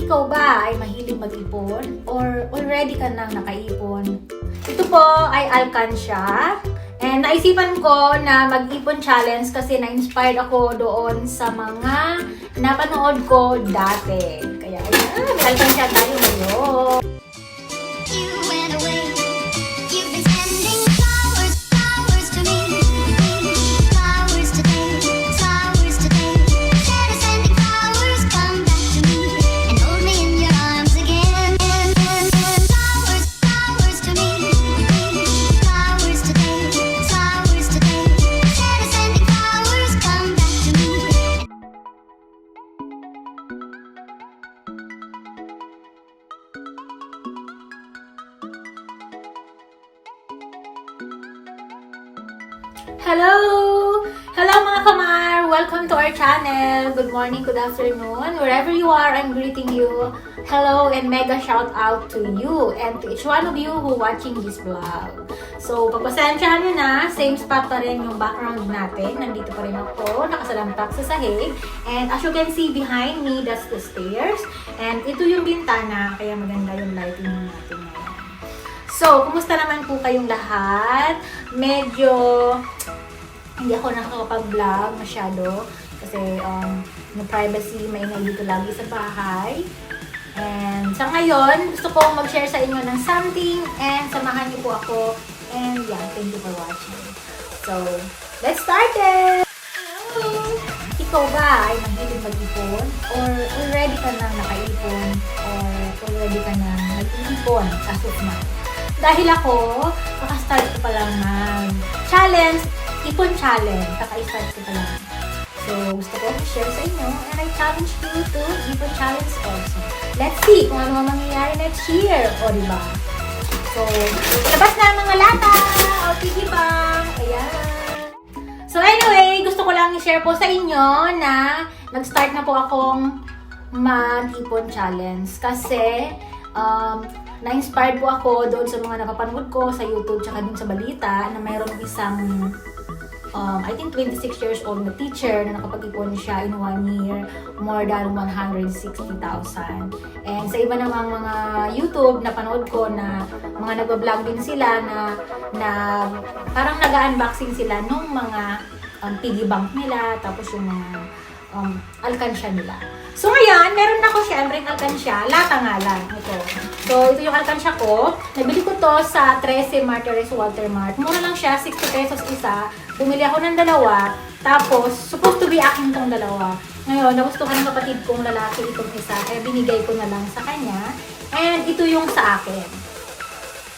Ikaw ba ay mahilig mag-ipon or already ka nang nakaipon? Ito po ay alkansya. And naisipan ko na mag-ipon challenge kasi na-inspired ako doon sa mga napanood ko dati. Kaya ayan, may alkansya tayo ngayon. Hello! Hello mga kamar! Welcome to our channel! Good morning, good afternoon. Wherever you are, I'm greeting you. Hello and mega shout out to you and to each one of you who watching this vlog. So, pagpasensyahan nyo na, same spot pa rin yung background natin. Nandito pa rin ako, nakasalampak sa sahig. And as you can see behind me, that's the stairs. And ito yung bintana, kaya maganda yung lighting natin ngayon. So, kumusta naman po kayong lahat? Medyo hindi ako nakakapag-vlog masyado kasi no privacy, maingay dito lagi sa bahay. And sa ngayon, gusto kong mag-share sa inyo ng something and samahan niyo po ako. And yeah, thank you for watching. So, let's start it! Hello! Ikaw ba ay mahilig mag-ipon? Or already ka nang nakaipon? Or already ka nang nag-iipon as of now? Dahil ako, kaka-start ko pa lang ng challenge, ipon challenge. Kaka-start ko pa lang. So, gusto ko i-share sa inyo and I challenge you to ipon challenge also. Let's see kung ano mangyayari next year. O, diba? So, labas na ang mga lata! O, piggy bank! Ayan! So, anyway, gusto ko lang i-share po sa inyo na nag-start na po akong mag-ipon challenge. Kasi, na-inspired po ako doon sa mga napapanood ko sa YouTube tsaka din sa balita na mayroong isang I think 26 years old na teacher na nakapag-ipon siya in 1 year more than 160,000. And sa iba namang mga YouTube na panood ko na mga nagbablog din sila na parang nag-unboxing sila nung mga piggy bank nila tapos yung mga alkansya nila. So ngayon, meron ako syempre ng alkansya, lata nga lang ito. So ito yung alkansya ko. Nabili ko to sa 13 Martires Walter Mart. Mura lang siya, 60 pesos isa. Bumili ako ng dalawa. Tapos, supposed to be akin tong dalawa. Ngayon, nagustuhan ng kapatid kong lalaki itong isa. Kaya binigay ko na lang sa kanya. And ito yung sa akin.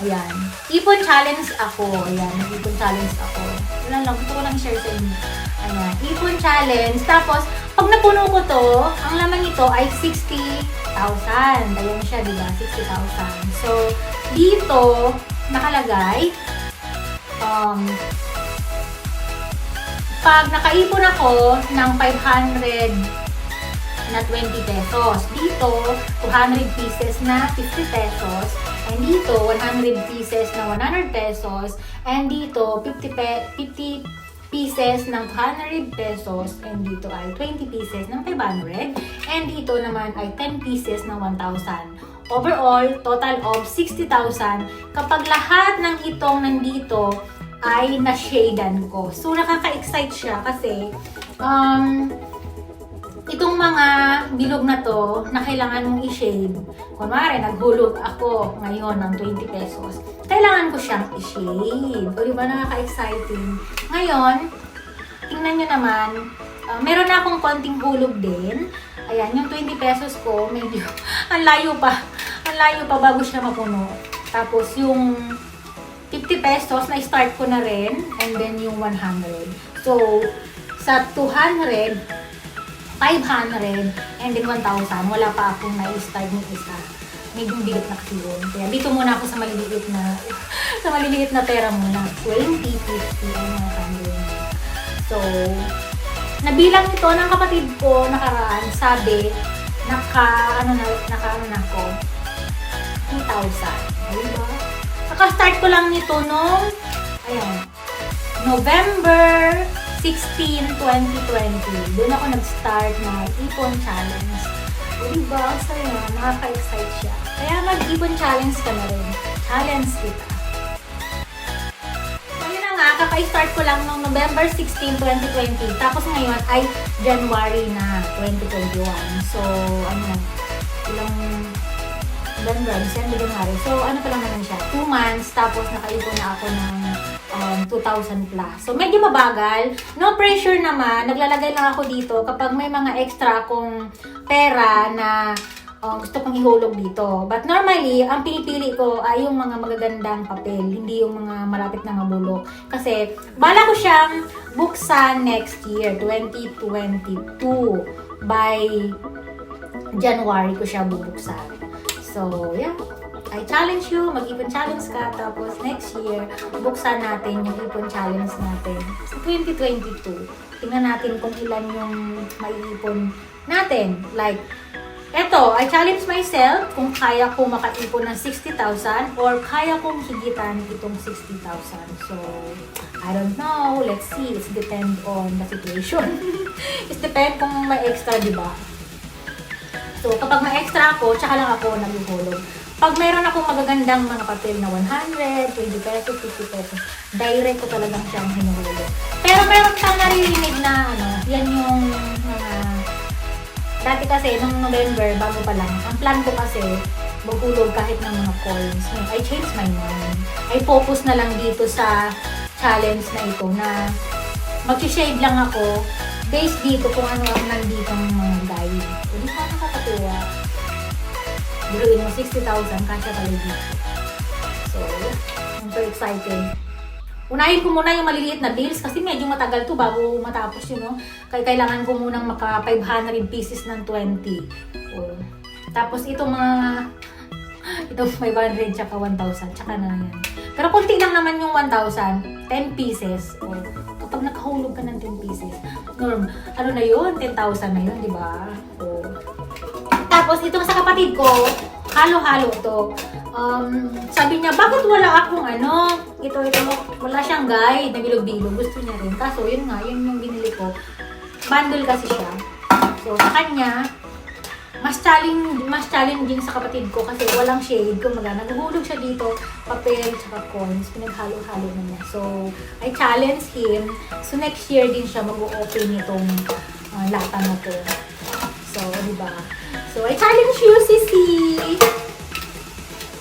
Ayan. Ipon challenge ako. Ayan, ipon challenge ako. Wala lang, gusto ko lang share sa inyo. Ayan, ipon challenge. Tapos, pag napuno ko to, ang laman nito ay 60,000. Ayan siya, diba? 60,000. So, dito, nakalagay, pag nakaipon ako ng 500 na 20 pesos, dito, 200 pieces na 50 pesos, and dito, 100 pieces na 100 pesos, and dito, 50 pieces ng 200 pesos, and dito ay 20 pieces ng 500, and dito naman ay 10 pieces ng 1,000. Overall, total of 60,000 kapag lahat ng itong nandito ay na-shadean ko. So, nakaka-excite siya kasi itong mga bilog na to na kailangan mong i-shade. Kunwari, naghulog ako ngayon ng 20 pesos. Kailangan ko siyang i-shade. O, diba nakaka-exciting? Ngayon, tingnan nyo naman, meron na akong konting hulog din. Ayan, yung 20 pesos ko, medyo, ang layo pa bago siya mapuno. Tapos, yung 50 pesos, na-start ko na rin, and then yung 100. So, sa 200, 500, and then 1,000, wala pa akong na-start ng isa. Medyo bigat na kasi yun. Kaya dito muna ako sa maliliit na pera muna. 20, 50, ang mga kandun. So, nabilang ito ng kapatid ko nakaraan, sabi, naka ako, 2,000. Diba? Naka-start ko lang nito nung, ayan, November 16, 2020. Doon ako nag-start na ipon challenge. O diba, ang saya, nakaka-excite siya. Kaya mag-ipon challenge ka na rin. Challenge kita. So yun na nga, kaka-start ko lang noong November 16, 2020. Tapos ngayon ay January na 2021. So, ano na, ilang November, December, January. So, ano pa lang naman siya, 2 months, tapos nakaipon na ako ng 2,000 plus. So, medyo mabagal. No pressure naman. Naglalagay lang ako dito kapag may mga extra akong pera na gusto kong ihulog dito. But normally, ang pinipili ko ay yung mga magagandang papel, hindi yung mga malapit na mabulok. Kasi, bala ko siyang buksan next year, 2022. By January ko siya bubuksan. So, yeah. I challenge you, mag-ipon challenge ka, tapos next year, buksan natin yung ipon challenge natin sa 2022. Tingnan natin kung ilan yung maiipon natin. Like, eto, I challenge myself kung kaya ko makaipon ng 60,000 or kaya kong higitan itong 60,000. So, I don't know. Let's see. It's depend on the situation. It's depend kung may extra, di ba? So, kapag may extra ako, tsaka lang ako naghuhulog. Pag mayroon akong magagandang mga papel na 100, 20 pesos, 50 pesos, direct ko talagang siyang hinuhulog. Pero meron kang naririnig na, yan yung mga... dati kasi, nung November, bago pa lang, ang plan ko kasi, maghulog kahit ng mga coins. I changed my mind. I focus na lang dito sa challenge na ito na mag-shade lang ako based dito kung ano ang nandito ng mga guide. So, di pa nakakatuwa. Biruin mo, 60,000, kasya pala dito. So, I'm so excited. Unahin ko muna yung maliliit na bills kasi medyo matagal to bago matapos yun, no? Kaya kailangan ko munang maka 500 pieces ng 20. So, tapos itong mga... itong 500 tsaka 1,000, tsaka na yan. Pero kunti lang naman yung 1,000, 10 pieces. O, kapag nakahulog ka ng 10 pieces, norm, ano na yun? 10,000 na yun, di ba? O, tapos itong sa kapatid ko, halo-halo to. Sabi niya, bakit wala akong ito, wala siyang guide na bilog-bilog. Gusto niya rin. Kaso, yun nga, yun yung binili ko. Bundle kasi siya. So, sa kanya, mas challenging sa kapatid ko kasi walang shade. Kumaga, naguhulog siya dito, papel, tsaka coins. Pinaghalo-halo na niya. So, I challenge him. So, next year din siya mag-open nitong lata na to. So, diba? So, I challenge you, Sisi!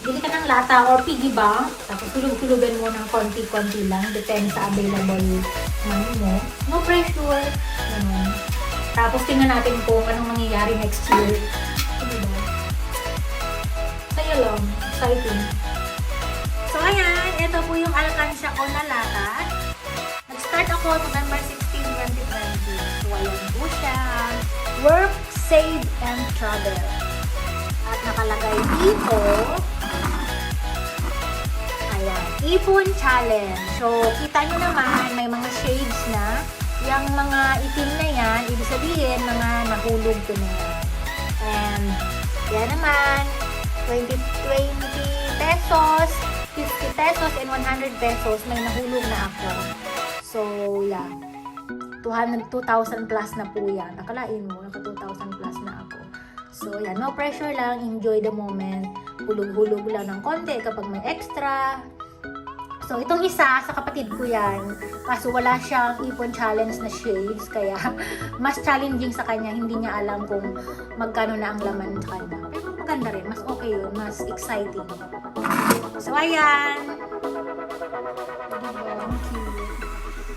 Bili ka ng lata or piggy bank. Tapos, hulog-hulugan mo ng konti-konti lang. Depende sa available money mo. No pressure. Ganun. Tapos, tingnan natin kung anong mangyayari next year. So, diba? Saya lang. Exciting. So, ayan. Ito po yung alkansya ko na lata. Nag-start ako November 16, 2020. So, ayan po siya. Work, save, and travel. At nakalagay dito, ayan, ipon challenge. So, kita nyo naman, may mga shades na. Yung mga itim na yan, ibig sabihin, mga nahulog ko na yan. And, yan naman, 20 pesos, 50 pesos, and 100 pesos, may nahulog na ako. So, yeah. 2,000 plus na po yan. Akalain mo, naka 2,000 plus na ako. So, yan. No pressure lang. Enjoy the moment. Hulog-hulog lang ng konti kapag may extra. So, itong isa, sa kapatid ko yan. Kaso wala siyang ipon challenge na shades. Kaya, mas challenging sa kanya. Hindi niya alam kung magkano na ang laman sa kanya. Pero maganda rin. Mas okay yun. Mas exciting. So, ayan.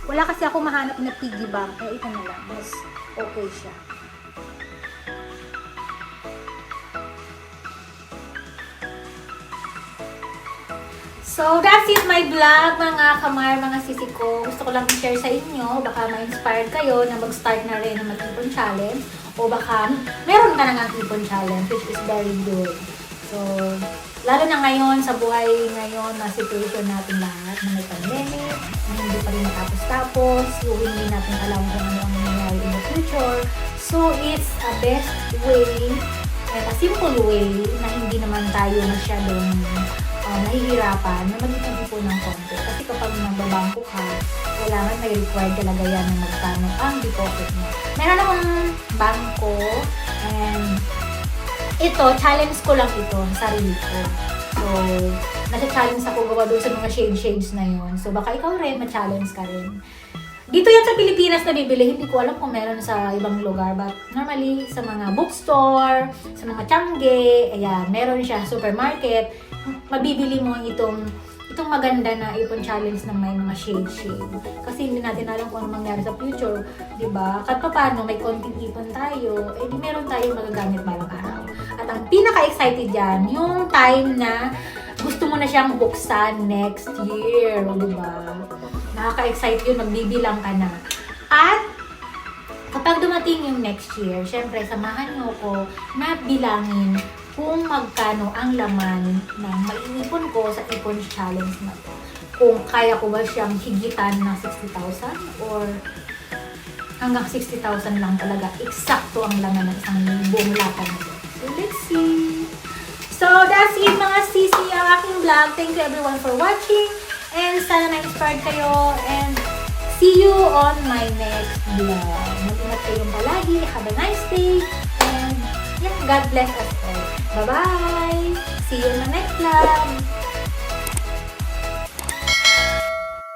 Wala kasi ako mahanap na piggy bank. Kaya ito na lang. Mas okay siya. So, that's it my vlog, mga kamar, mga sisi ko. Gusto ko lang i-share sa inyo. Baka ma-inspired kayo na mag-start na rin ng mag-ipon challenge. O baka meron ka na ng ipon challenge, which is very good. So, lalo na ngayon, sa buhay ngayon, na situation natin lahat, na may pandemic, na hindi pa rin matapos-tapos, yung hindi natin alam kung ano ang nangyayari in the future. So, it's a best way, at a simple way, na hindi naman tayo masyadong nahihirapan na mag-ipon ng konti. Kasi kapag nagbabangko ka, kailangan may required talaga yan na magkano ang deposit mo. Meron akong bangko and ito, challenge ko lang ito, sarili ko. So, nasa-challenge ako gawa doon sa mga shades na yun. So, baka ikaw rin, ma-challenge ka rin. Dito yan sa Pilipinas na bibili, hindi ko alam kung meron sa ibang lugar. But normally, sa mga bookstore, sa mga tiangge, ayan, meron siya, supermarket, mabibili mo itong maganda na ipon challenge na may mga shade. Kasi hindi natin alam kung ano mangyari sa future, di ba? Kahit pa paano, may konting ipon tayo, di meron tayo magagamit balang araw. At ang pinaka-excited dyan, yung time na gusto mo na siyang buksan next year, di ba? Nakaka-excite yun, magbibilang ka na. At kapag dumating yung next year, syempre, samahan nyo ko na bilangin kung magkano ang laman ng maiipon ko sa ipon challenge na to. Kung kaya ko ba siyang higitan ng 60,000 or hanggang 60,000 lang talaga. Eksakto ang laman ng isang buong lakan nito. So, let's see. So, that's it mga sisi ang aking vlog. Thank you everyone for watching. And sana na-inspired kayo. And see you on my next vlog. Mag-ingat kayong palagi. Have a nice day. And yeah, God bless us all. Bye-bye! See you in the next vlog!